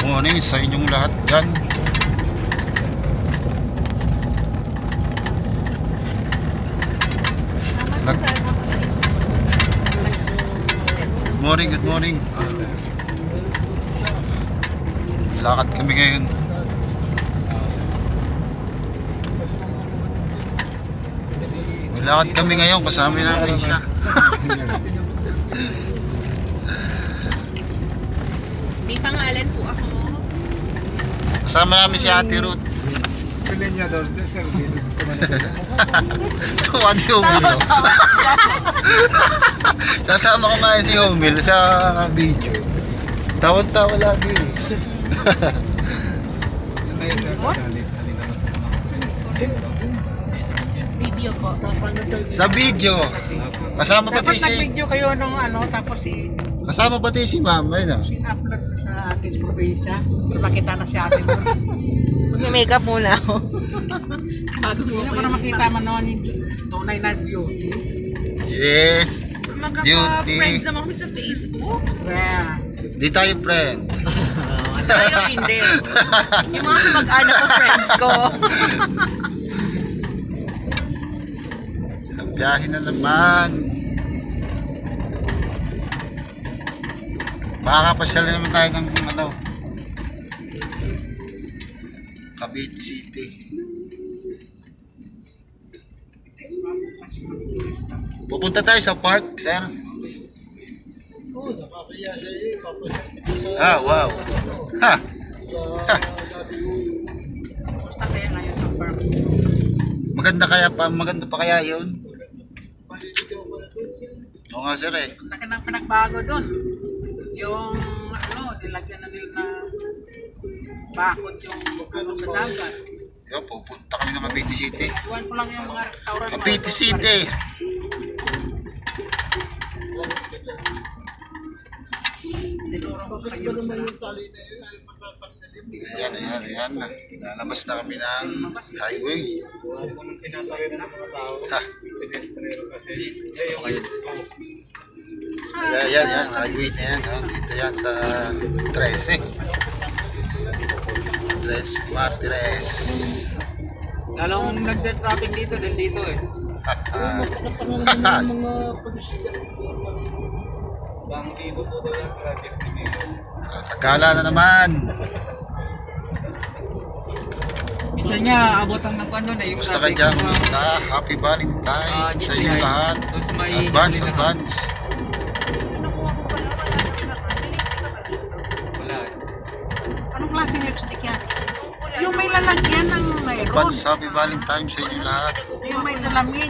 morning sa inyong lahat dyan. Good morning. Lakad kami ngayon. Lakad kami ngayon, kasama namin siya. May pangalan po ako. Kasama namin si Ate Ruth. Tuwa ni Humil. Sasama ko nga si Humil sa video. Tawad-tawa lagi. Video po. Sa video. Kasama pati Dapat si... nag-video kayo nung ano, tapos Kasama pati si Ma'am. Ayun na. in-upload sa ating probinsya. Makita na si ate mo. Mag-makeup muna ako. Bago Hindi mo ko na makita man noon yung tunay na beauty. Yes. Magkaka-friends naman kami sa Facebook. Yeah. Di tayo friend. Tayo hindi. Yung mga mag-anak ko friends ko. Biyahe na naman. Makakapasyal na naman tayo ng ano, Cavite City. Pupunta tayo sa park, sir. Ah, wow. Ha. Basta kaya ngayon sa farm. Maganda pa kaya 'yun? Oo nga, sir eh. Laki ng pinagbago doon. Yung ano, nilagyan na nila na bakod yung ano sa dagat. Yo, pupunta kami ng Cavite City. Iwan ko lang yung mga restaurant. Cavite City. Tinuro ko sa kayo sa Ayan. Lalabas na kami ng highway. Ha. Ayan, highway na yan. Oh. Dito yan sa 13. Tres Martires. Lalong nagda-traffic dito, din dito eh. Bangkibo po daw yung project ni Milo. Kagala na naman. Minsan nga, abot ang ng ano na yung Gusto ka dyan, gusto. Happy Valentine sa inyo lahat. Advance. Nakuha ko pala. Wala na. May lipstick ka ba dito? Wala. anong klaseng lipstick yan? Wala Yung na, may wala. lalagyan ng mayroon. Advance Happy Valentine sa inyo lahat. Yung may salamin,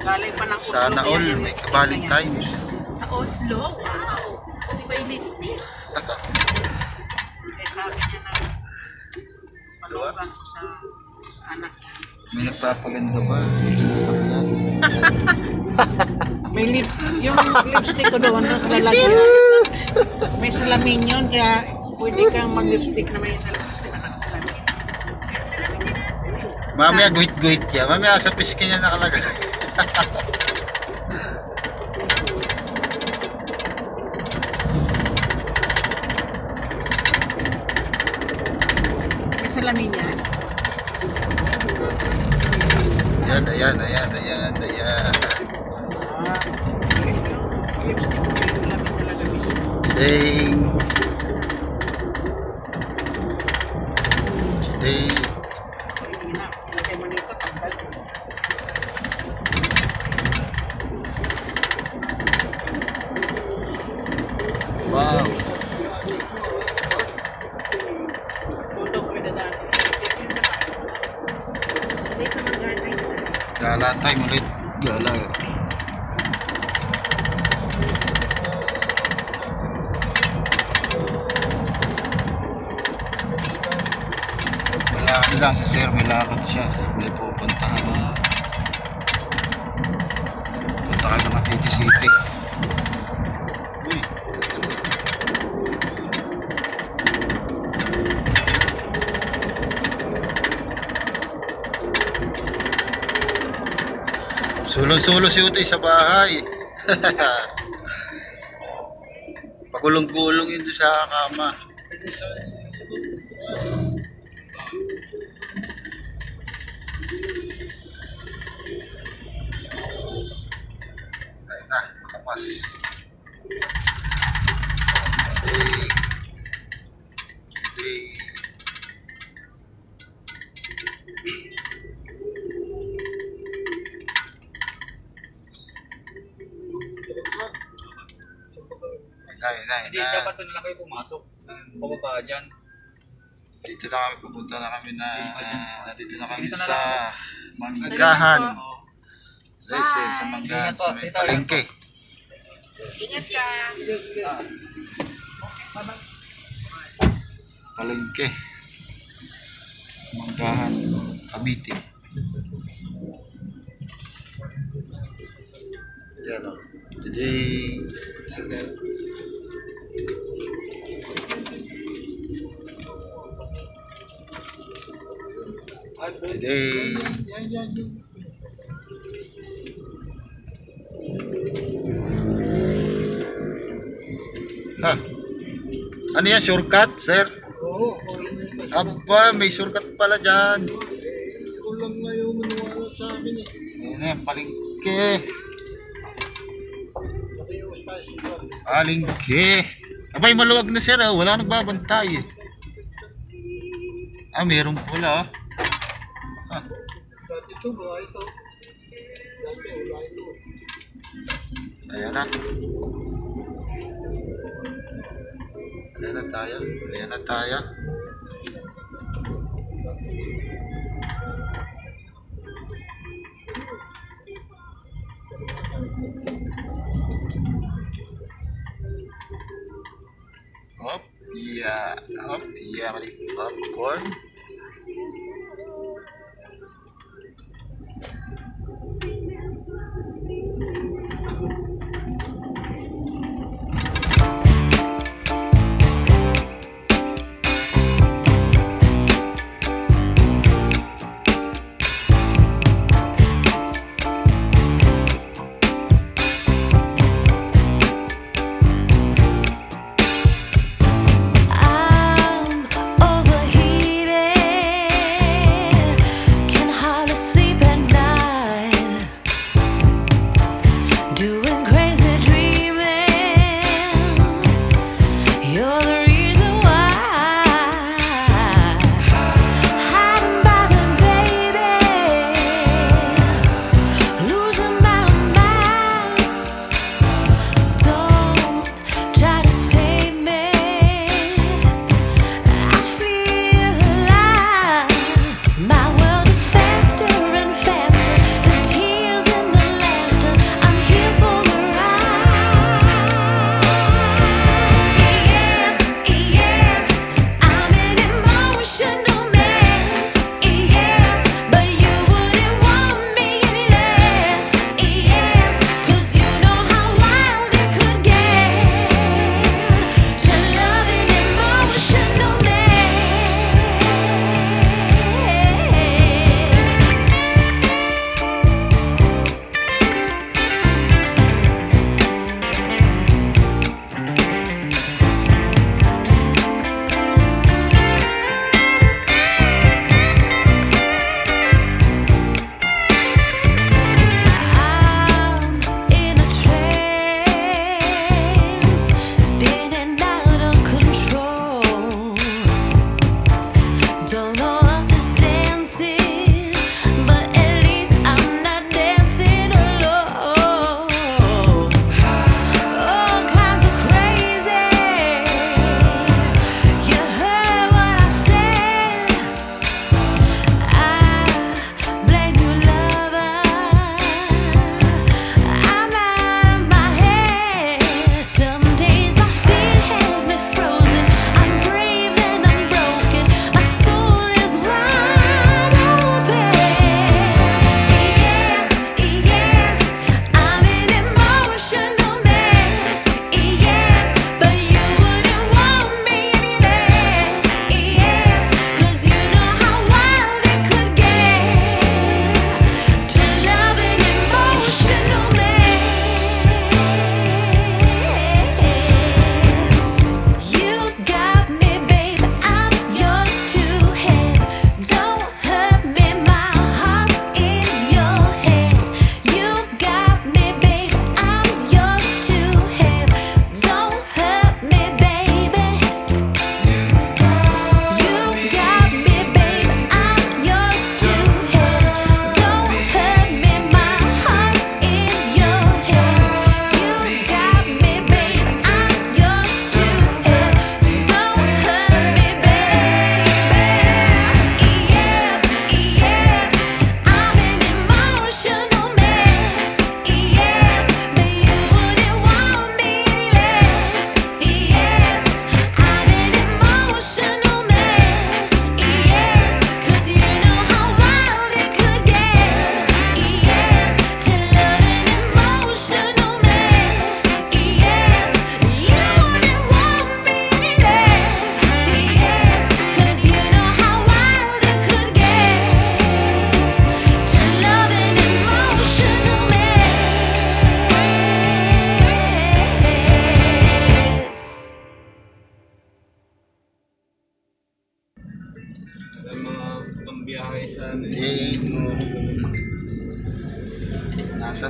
Galing pa ng Oslo. Sana yan, all yung may lipstick Valentine's. Sa Oslo? Wow! Di ba yung lipstick? na yan. Eh, sabi niya na palugan ko sa anak niya. May nagpapaganda ba? Ayan. May yung lipstick ko doon sa lalagyan. May salamin yun, kaya pwede kang mag-lipstick na may salamin. Mamaya guhit-guhit yan. Mamaya sa piskin niya nakalagay. May salamin yan. Ayan. Ah, lipstick ko may salamin talaga. Today. Hindi na, ilagay mo nito, tanggal. Wow. Tuto ko dadaan. Hindi sa mag-anay na tayo. Gala time ulit. Gala. Malakad lang si sir. May lakad siya. May pupuntahan. Punta ka ng Cavite City. Uy. Sulo-sulo si Utoy sa bahay. Pagulong-gulong yun doon sa kama. Ayun na, nakapas. Day. Hindi, dapat doon lang kayo pumasok. Pababa dyan. Dito na kami, pupunta na kami na, nandito na kami Dito na sa lang. Manggahan. Oo. Guys, sa Manggahan, Ingat po, sa may tita. palengke. Ingat ka. Palengke. Manggahan, Cavite. Yan o. Today, today, ha? Ano yan? Shortcut, sir? Oo, Aba, may shortcut pala dyan. kulang na yung maniwala sa amin eh. Ayan na, palengke. Nakiuwas tayo sa iba. Palengke. Abay, maluwag na sir, ah. Wala nagbabantay eh. Ah, meron pala. Ah. Dati ito, wala ito. Dati, wala ito. Ayan na. Ayan na tayo. Ayan na tayo. Hop, yeah. Hop, yeah. Mali popcorn. I'm overheated.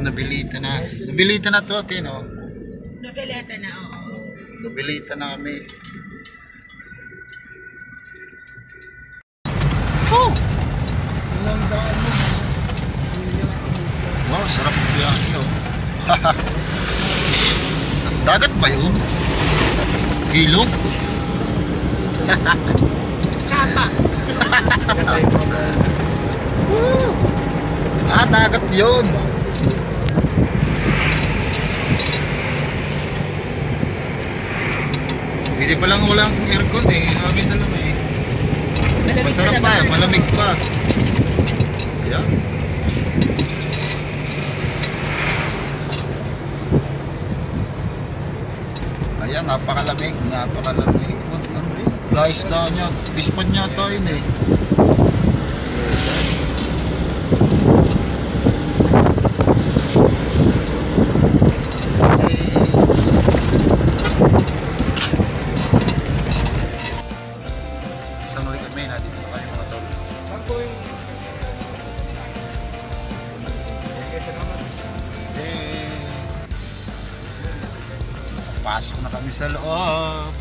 nabilita na. Nabilita na to, Tin, oh. Nagalata na, oo. Nabilita na kami. Ilang daan mo. Wow, sarap ng biyahe, oh. Dagat ba yun? Ilog? Sapa. Dagat yun. Hindi pa lang walang aircon eh. Amin na lang eh. Masarap pa, malamig pa. Ayan. Ayan, napakalamig, napakalamig. Flies na niya, bispan niya tayo eh. Isang ulit kami, natin na kayo mga tol. Pasok na kami sa loob.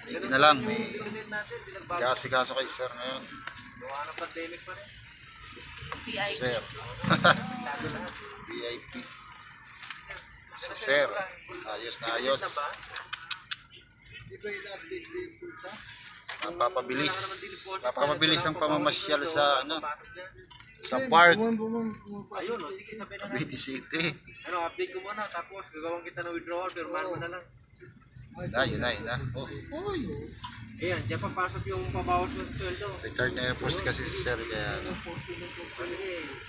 Hindi na lang, may kasi-kaso kay sir ngayon. PI. Sir. VIP. Si sir. Ayos na ayos. Di ba in-update din po sa? Napapabilis ang pamamasyal sa ano, sa park. Ayun, Cavite City. Ano, update ko muna, tapos gagawin kita ng withdrawal, pirmahan mo na lang. Yun na. Oh, Ayan, diyan papasok yung pabawas mo sa sweldo. retired Air Force kasi si sir, kaya ano,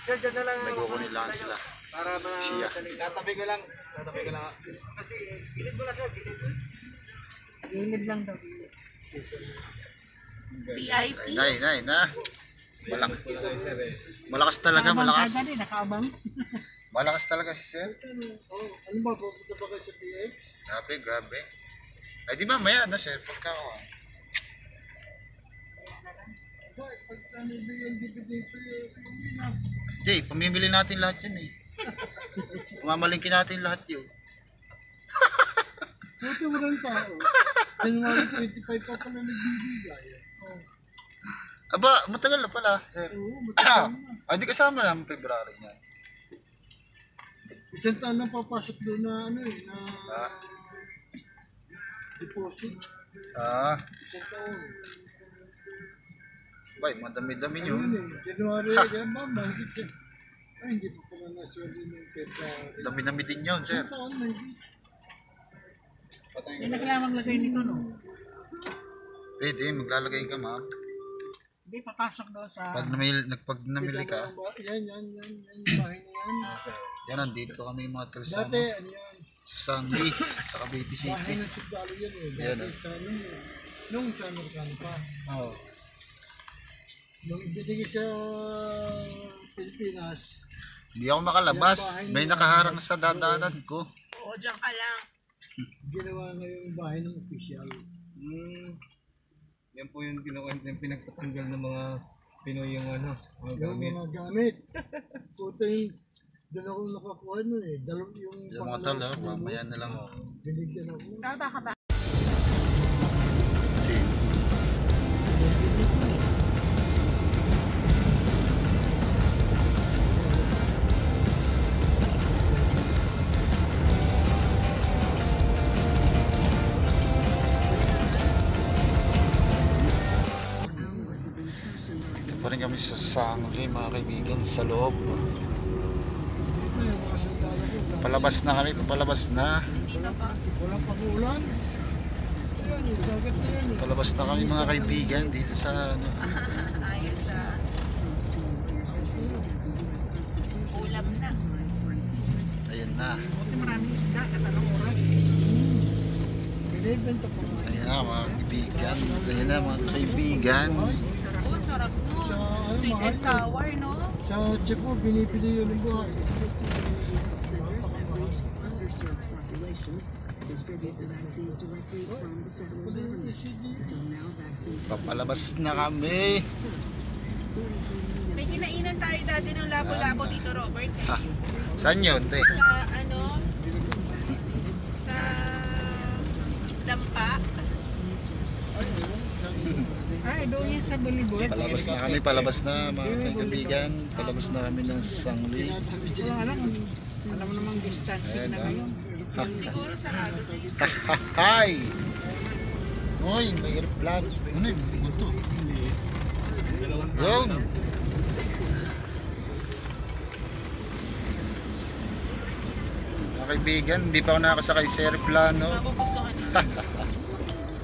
Sir, dyan na lang. may kukunin sila. Para Siya. Tatabi ko lang. Kasi, gilid mo lang sir, gilid mo. Gilid lang daw. VIP. Na. Malakas talaga, malakas. Nakaabang. Malakas talaga si sir. Ano ba, pupunta ba kayo sa PX? Grabe. Ay di ba maya na sir, pagka Bakit? Pagka nabigyan dito hindi, pamimili natin lahat yun eh. Pumamalingkin natin lahat yun. Buti walang tao. January 25 pa pala nagbibigay. Aba, matagal na pala sir. Oo, matagal na. Ay di kasama namin February niyan. Isang taon na papasok doon na ano eh, na deposit. Isang taon. Bay, madami-dami Ayun yun. eh, January, yan ba? Mahigit yan. Ay, hindi pa pala nasweldo ng February. Dami-dami din yun sir. Isang taon mahigit. Hindi na kailangan maglagay nito, no? Pwede, maglalagay ka ma'am. Hindi, papasok daw sa... Pag namili ka, Yan, yung bahay na yan. yan nandito kami mga tagasama. Dati, ano yan, Sa Sangli, sa Cavite bahay City. ng sundalo yan eh. Yan, Dati sa ano eh. Nung sa Amerikano pa. Oo. Nung ibinigay sa Pilipinas, Hindi ako makalabas. May nakaharang sa dadaanan ko. Oo, dyan ka lang. ginawa ngayon yung bahay ng official. Yan po yung kinukwento yung pinagtatanggal ng mga Pinoy yung ano, mga Yung gamit. mga gamit. Puta yung doon ako nakakuha nun eh. Yung Yung mga tala, mamaya na lang. binigyan ako. Tama ka ba? Pa rin kami sa Sangli mga kaibigan sa loob. Ito yung mga sundalo ko. Papalabas na kami, papalabas na. Dito pa. Walang pag-uulan. Ayan, yung dagat na yan eh. Papalabas na kami mga kaibigan dito sa ano. Ayos ah. Ulam na. Ayan na. Buti maraming isda, katanong oras. Binibenta pa nga. Ayan na mga kaibigan. Ayan na mga kaibigan. Oo, sarap no. Sa ano, Sweet mahal and to. sour, no? Sa Cebu, binibili yun ng buhay. Papalabas na kami. May kinainan tayo dati ng labo-labo dito, Robert. Eh. Ha, saan yun, te? Sa ano? Sa Dampa. Ay, doon yan sa Bollywood. Palabas na kami, palabas na mga kaibigan. Palabas na kami ng Sangli. Alam mo namang distancing Ayan na na. ngayon. Siguro sarado na yun. Hi! Uy, may aeroplano. Ano yung gunto? Yun! Mga kaibigan, hindi pa ako nakasakay sa aeroplano. Magugustuhan niya.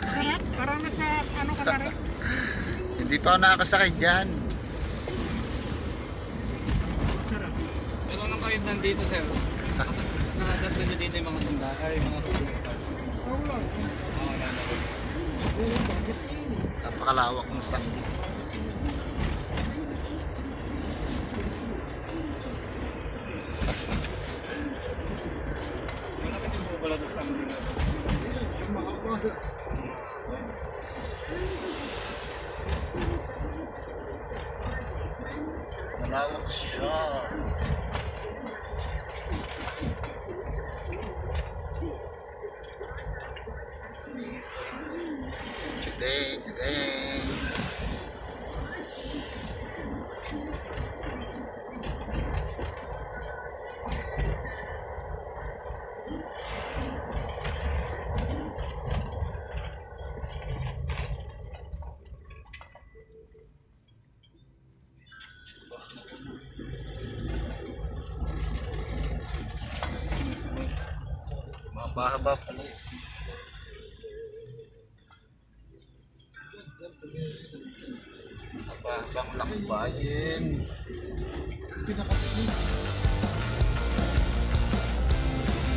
Kaya, parang nasa ano ka na rin. Hindi pa ako nakakasakay dyan. Meron lang kayo nandito sir. Nakadat na dito yung mga sandal, ay mga sandal. Wala. Napakalawak ng Sangli. Malapit yung bubala ng sandal na. Sa mga bago. Malawak siya. Haba-haba pala eh. Haba-habang lakbayin.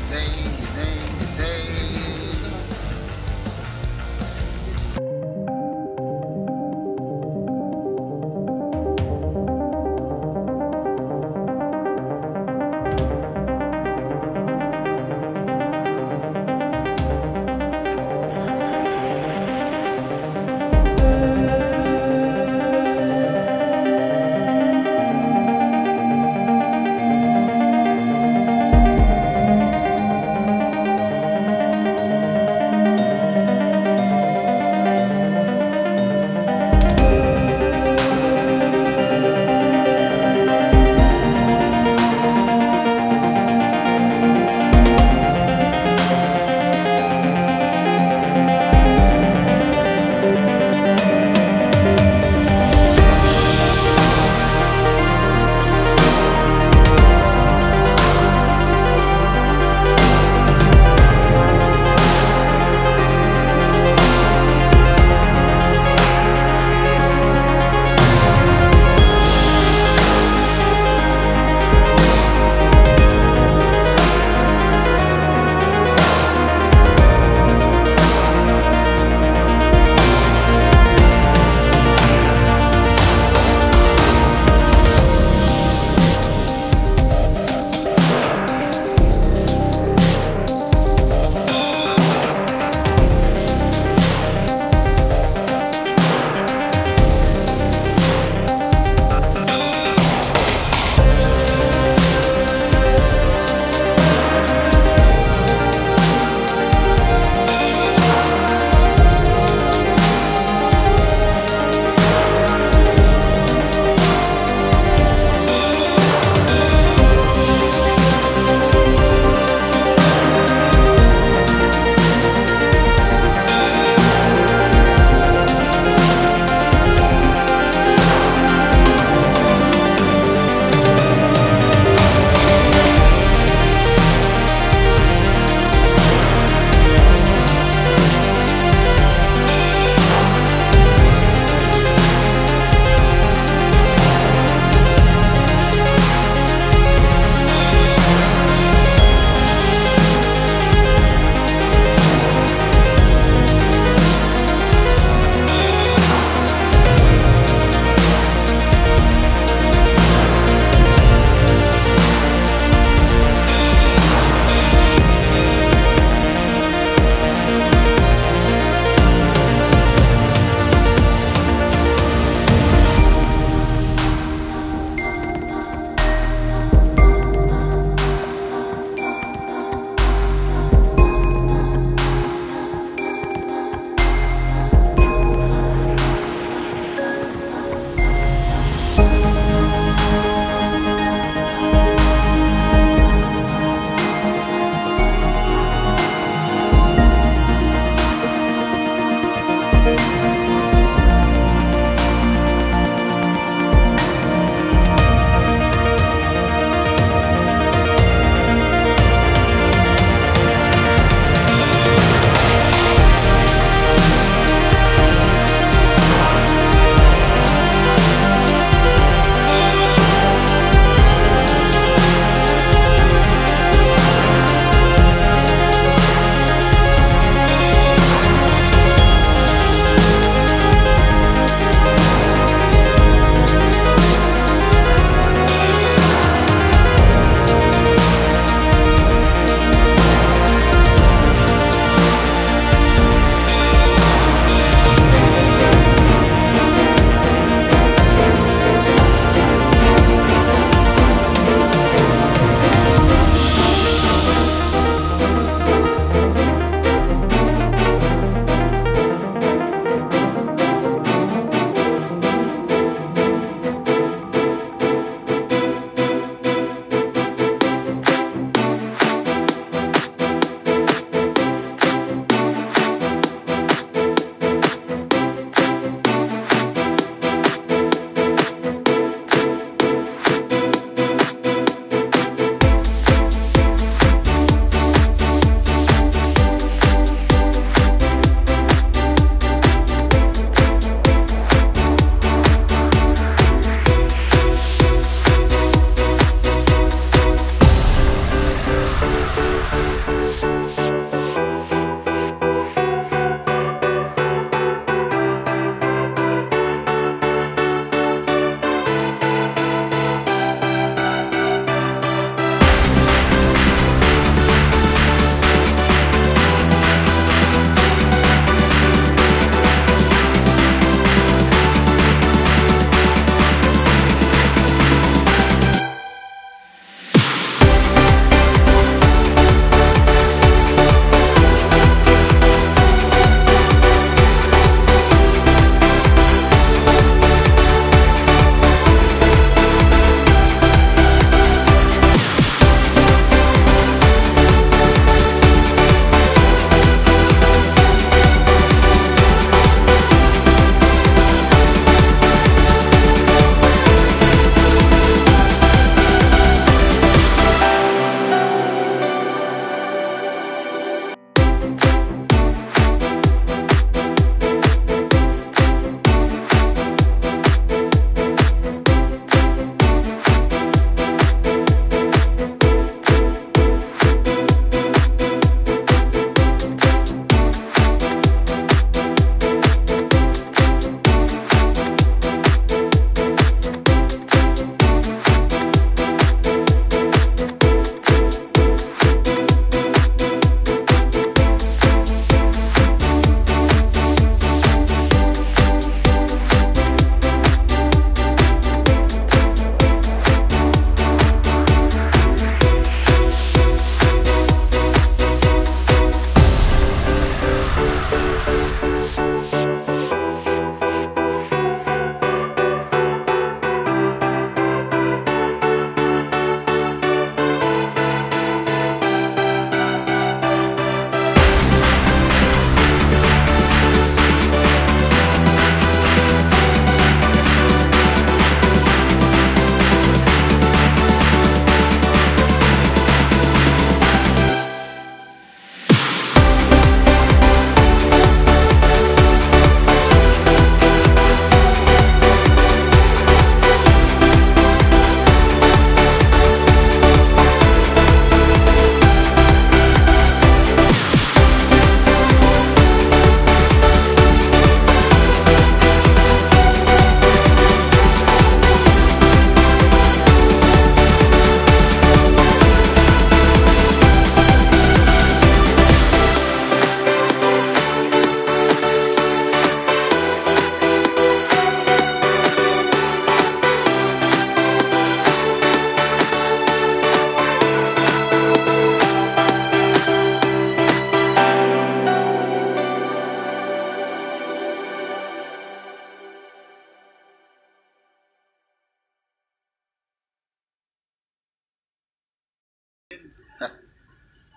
Day, day, day.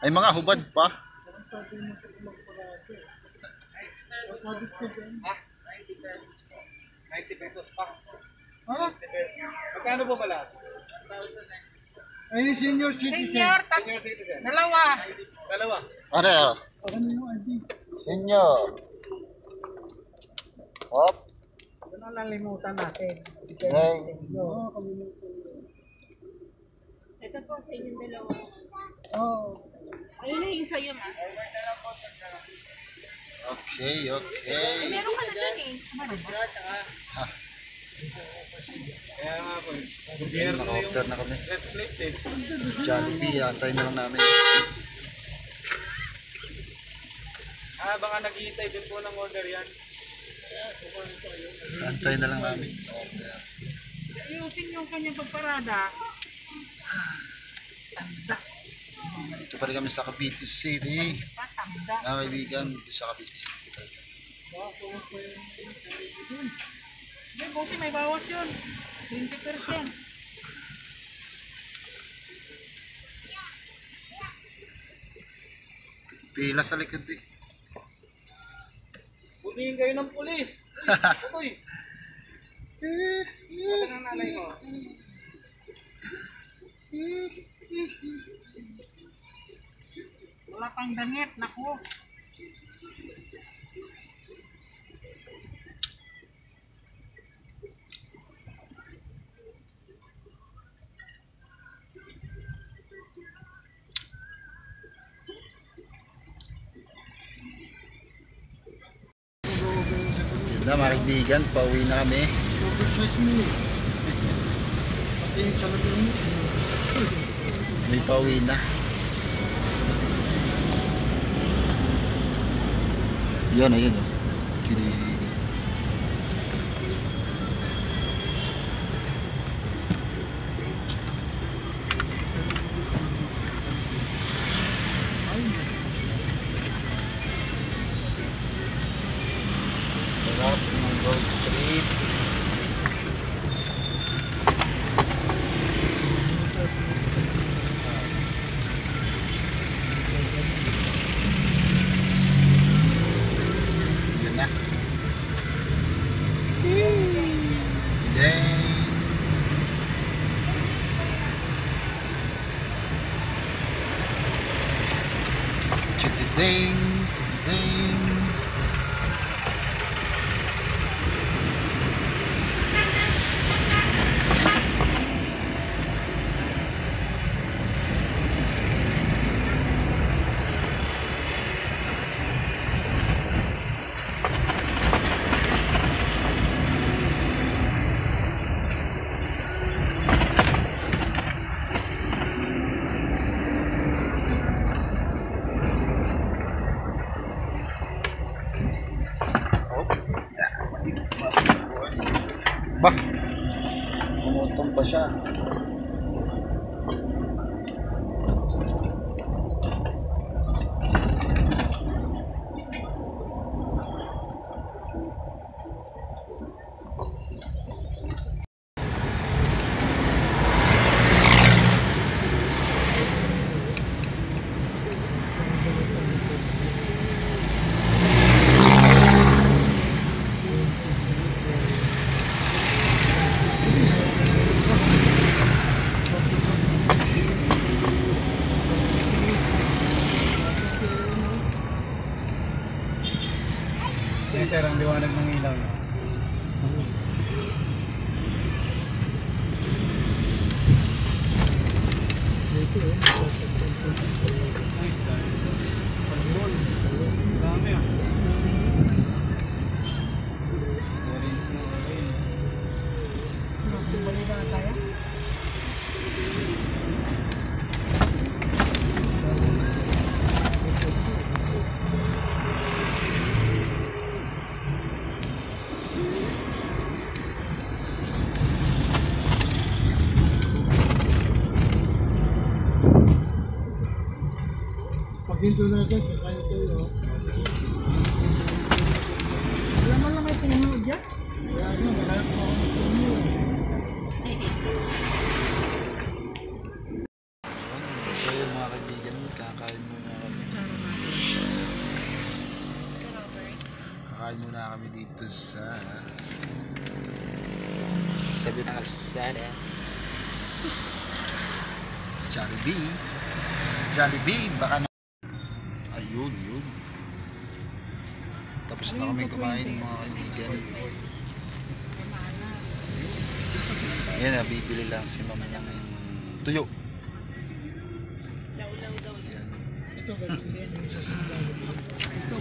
Ay, mga hubad pa. Sabi ko dyan. 90 pesos pa. Ha? Magkano po pala? Ay, senior citizen. Senior, Senior citizen. dalawa. Dalawa. Ano? Parang yung ID. Senyor. Hop. Ano nalimutan natin? Okay. Oo, kalimutan ko. Ito po sa inyong dalawa. Oo. Ayun na yung sa'yo, ma. Okay, okay. Meron ka na dyan eh. Kaya nga po. Gobyerno yung Naka-order na kami. reflected. Jollibee, antay na lang namin. Baka naghihintay din po ng order yan. Antay na lang namin. Order. Ayusin yung kanyang pagparada. Dito pa rin kami sa Cavite City. Patanda. Na kaibigan, dito sa Cavite City. Hindi, bossy, may bawas yun. 20%. Pila sa likod eh. Hulihin kayo ng pulis. Uy. Ito ng nanay ko. Wala pang damit, naku. Yun na mga kaibigan, pauwi na kami. Oversize mo eh. Pati yung salamin mo. May pauwi na. Yan, ayun o. Sarap ng road trip. Yun na. Then, chitiding, chitiding. Bah, umutong pa siya. Yan sir, ang liwanag ng ilaw. Nice guys. Dami ah. Orange na orange. Bumalik na tayo. Pag hinto natin, kaya tayo. Wala man lang may pinanood dyan. Kaya nga, wala pa akong ito. So yun mga kaibigan, kakain muna Kakain muna kami dito sa tabi ng kalsada. Jollibee. Jollibee, baka na. Ayun, yun. Tapos na kami kumain mga kaibigan. Yan na, bibili lang si mama ng tuyo. Yan. Ito ganun din yung sa sandalo. Ito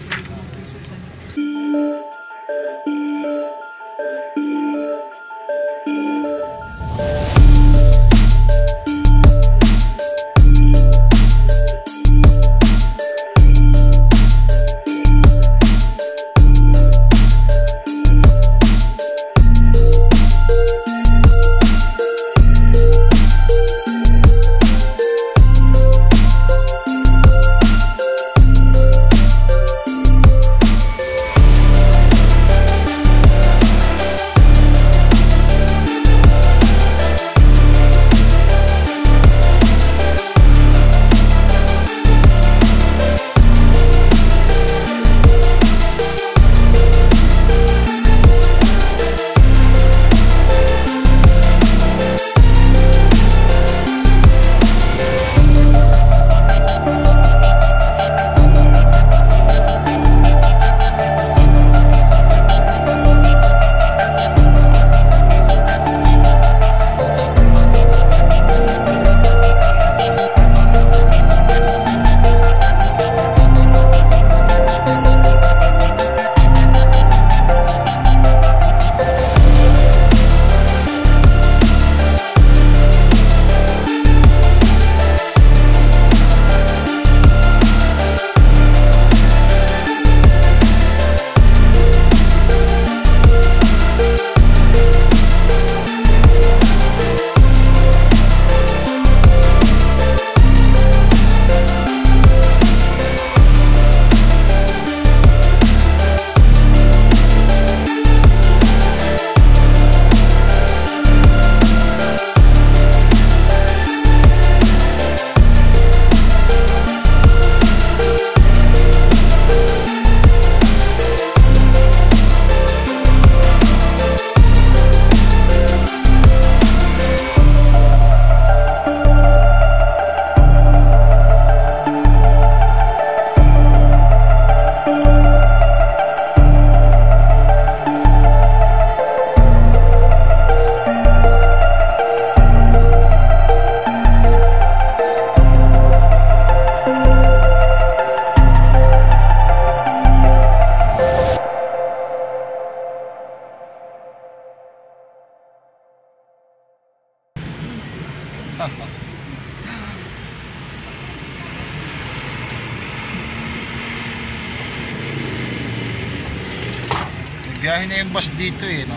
Biyahe na yung bus dito eh, no?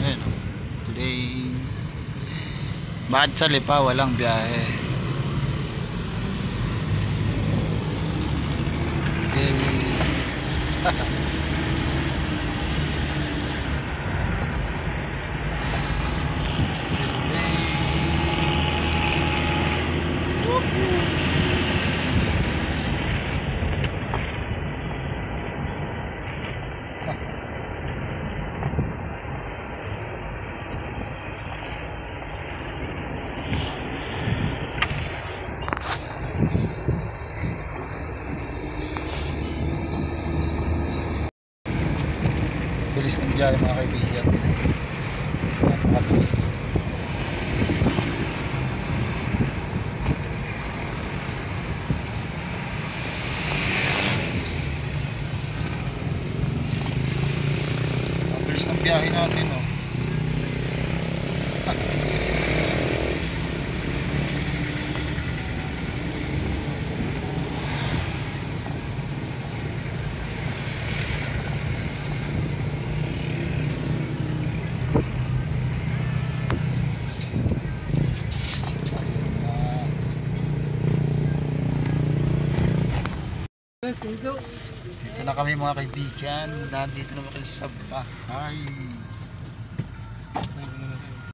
Ayan, no? Today, bakit sa Lipa walang biyahe? Okay. Bilis ng biyahe mga kaibigan. Napakabilis. Ang bilis ng biyahe natin, no? Dito na kami mga kaibigan. Nandito na kami sa bahay.